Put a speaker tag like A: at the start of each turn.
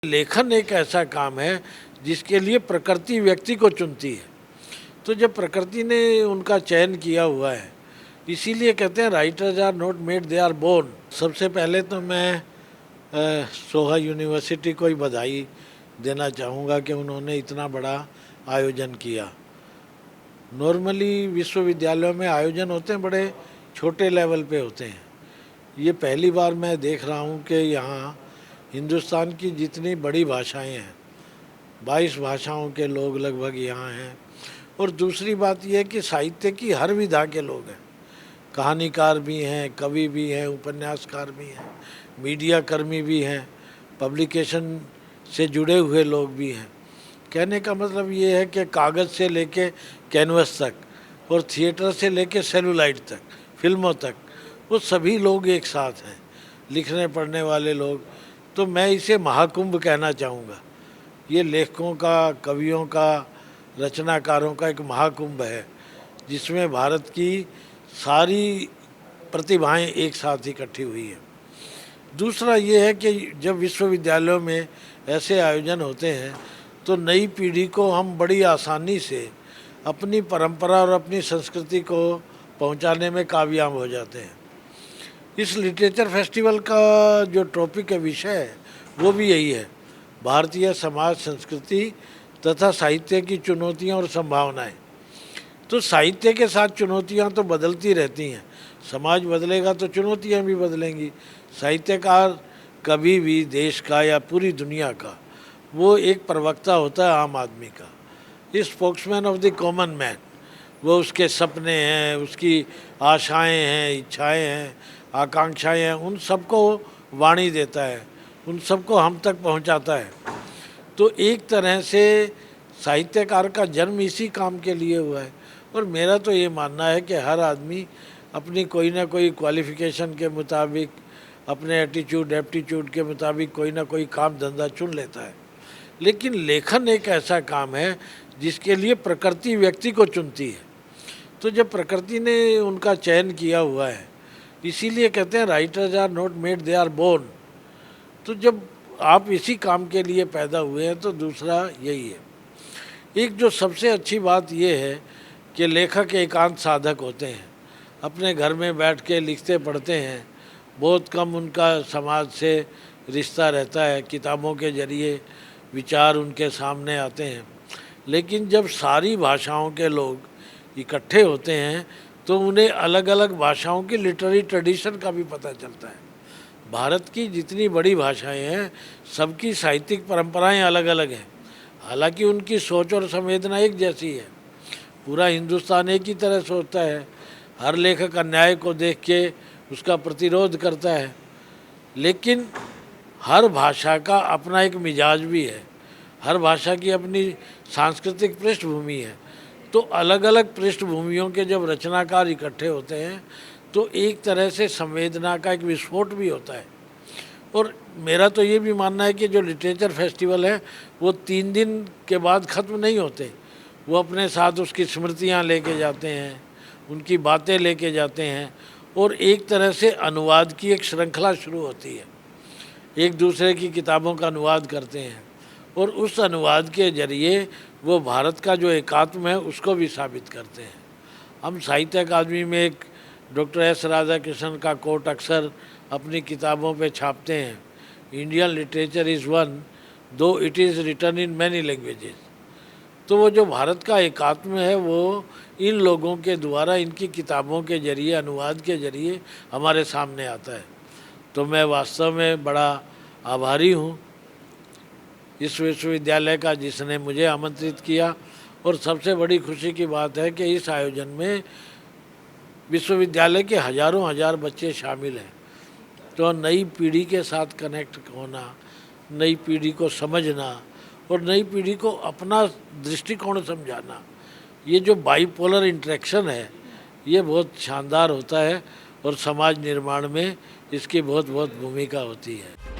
A: लेखन एक ऐसा काम है जिसके लिए प्रकृति व्यक्ति को चुनती है। तो जब प्रकृति ने उनका चयन किया हुआ है, इसीलिए कहते हैं writers are not made, they are born. सबसे पहले तो मैं सोहा यूनिवर्सिटी को ही बधाई देना चाहूँगा कि उन्होंने इतना बड़ा आयोजन किया। नॉर्मली विश्वविद्यालयों में आयोजन होते हैं बड़े छोटे लेवल पे होते हैं। ये पहली बार मैं देख रहा हूँ कि यहाँ हिंदुस्तान की जितनी बड़ी भाषाएं हैं, 22 भाषाओं के लोग लगभग यहाँ हैं। और दूसरी बात यह है कि साहित्य की हर विधा के लोग हैं, कहानीकार भी हैं, कवि भी हैं, उपन्यासकार भी हैं, मीडिया कर्मी भी हैं, पब्लिकेशन से जुड़े हुए लोग भी हैं। कहने का मतलब ये है कि कागज़ से लेके कैनवस तक और थिएटर से लेके सेलुलाइट तक, फिल्मों तक, वो सभी लोग एक साथ हैं, लिखने पढ़ने वाले लोग। तो मैं इसे महाकुंभ कहना चाहूँगा। ये लेखकों का, कवियों का, रचनाकारों का एक महाकुंभ है जिसमें भारत की सारी प्रतिभाएं एक साथ इकट्ठी हुई हैं। दूसरा ये है कि जब विश्वविद्यालयों में ऐसे आयोजन होते हैं तो नई पीढ़ी को हम बड़ी आसानी से अपनी परंपरा और अपनी संस्कृति को पहुंचाने में कामयाब हो जाते हैं। इस लिटरेचर फेस्टिवल का जो टॉपिक है, विषय है, वो भी यही है, भारतीय समाज, संस्कृति तथा साहित्य की चुनौतियां और संभावनाएं। तो साहित्य के साथ चुनौतियां तो बदलती रहती हैं, समाज बदलेगा तो चुनौतियां भी बदलेंगी। साहित्यकार कभी भी देश का या पूरी दुनिया का वो एक प्रवक्ता होता है, आम आदमी का, spokesman of the common man. वो उसके सपने हैं, उसकी आशाएं हैं, इच्छाएं हैं, आकांक्षाएं हैं, उन सबको वाणी देता है, उन सबको हम तक पहुंचाता है। तो एक तरह से साहित्यकार का जन्म इसी काम के लिए हुआ है। और मेरा तो ये मानना है कि हर आदमी अपनी कोई ना कोई क्वालिफ़िकेशन के मुताबिक, अपने एप्टीट्यूड के मुताबिक कोई ना कोई काम धंधा चुन लेता है। लेकिन लेखन एक ऐसा काम है जिसके लिए प्रकृति व्यक्ति को चुनती है। तो जब प्रकृति ने उनका चयन किया हुआ है, इसीलिए कहते हैं writers are not made, they are born. तो जब आप इसी काम के लिए पैदा हुए हैं तो दूसरा यही है। एक जो सबसे अच्छी बात यह है कि लेखक एकांत साधक होते हैं, अपने घर में बैठ के लिखते पढ़ते हैं, बहुत कम उनका समाज से रिश्ता रहता है, किताबों के जरिए विचार उनके सामने आते हैं। लेकिन जब सारी भाषाओं के लोग इकट्ठे होते हैं तो उन्हें अलग अलग भाषाओं की लिटरेरी ट्रेडिशन का भी पता चलता है। भारत की जितनी बड़ी भाषाएं हैं, सबकी साहित्यिक परंपराएं अलग अलग हैं, हालांकि उनकी सोच और संवेदना एक जैसी है। पूरा हिंदुस्तान एक ही तरह सोचता है, हर लेखक अन्याय को देख के उसका प्रतिरोध करता है। लेकिन हर भाषा का अपना एक मिजाज भी है, हर भाषा की अपनी सांस्कृतिक पृष्ठभूमि है। तो अलग अलग पृष्ठभूमियों के जब रचनाकार इकट्ठे होते हैं तो एक तरह से संवेदना का एक विस्फोट भी होता है। और मेरा तो ये भी मानना है कि जो लिटरेचर फेस्टिवल है वो 3 दिन के बाद ख़त्म नहीं होते, वो अपने साथ उसकी स्मृतियाँ लेके जाते हैं, उनकी बातें लेके जाते हैं, और एक तरह से अनुवाद की एक श्रृंखला शुरू होती है। एक दूसरे की किताबों का अनुवाद करते हैं और उस अनुवाद के जरिए वो भारत का जो एकात्म है उसको भी साबित करते हैं। हम साहित्य अकादमी में एक डॉक्टर एस राधाकृष्णन का कोट अक्सर अपनी किताबों पे छापते हैं, Indian literature is one though it is written in many languages. तो वो जो भारत का एकात्म है वो इन लोगों के द्वारा, इनकी किताबों के जरिए, अनुवाद के जरिए हमारे सामने आता है। तो मैं वास्तव में बड़ा आभारी हूँ इस विश्वविद्यालय का जिसने मुझे आमंत्रित किया। और सबसे बड़ी खुशी की बात है कि इस आयोजन में विश्वविद्यालय के हज़ारों हजार बच्चे शामिल हैं। तो नई पीढ़ी के साथ कनेक्ट होना, नई पीढ़ी को समझना और नई पीढ़ी को अपना दृष्टिकोण समझाना, ये जो बाइपोलर इंटरेक्शन है ये बहुत शानदार होता है और समाज निर्माण में इसकी बहुत बहुत भूमिका होती है।